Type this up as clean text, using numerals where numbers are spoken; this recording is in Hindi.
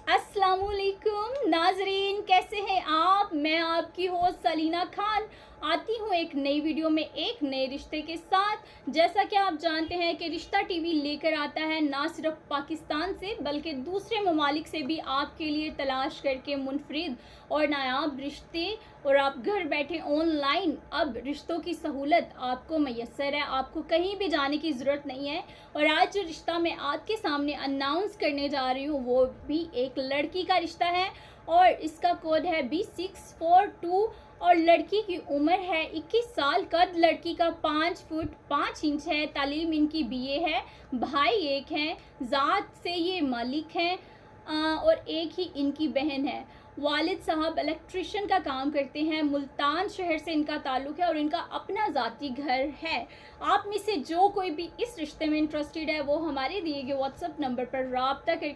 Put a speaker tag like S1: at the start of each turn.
S1: अस्सलामुअलैकुम नाजरीन, कैसे हैं आप। मैं आपकी होस्ट सलीना खान आती हूँ एक नई वीडियो में एक नए रिश्ते के साथ। जैसा कि आप जानते हैं कि रिश्ता टीवी लेकर आता है ना सिर्फ पाकिस्तान से बल्कि दूसरे ममालिक से भी आपके लिए तलाश करके मुनफरिद और नायाब रिश्ते। और आप घर बैठे ऑनलाइन अब रिश्तों की सहूलत आपको मैसर है, आपको कहीं भी जाने की ज़रूरत नहीं है। और आज जो रिश्ता मैं आपके सामने अनाउंस करने जा रही हूँ वो भी एक लड़की का रिश्ता है और इसका कोड है B642 और लड़की की उम्र है 21 साल, कद लड़की का 5 फुट 5 इंच है, तालीम इनकी BA है, भाई एक हैं, ज़ात से ये मालिक हैं और एक ही इनकी बहन है। वालिद साहब इलेक्ट्रिशियन का काम करते हैं, मुल्तान शहर से इनका ताल्लुक़ है और इनका अपना ज़ाती घर है। आप में से जो कोई भी इस रिश्ते में इंटरेस्टेड है वो हमारे दिए गए व्हाट्सएप नंबर पर राब्ता करके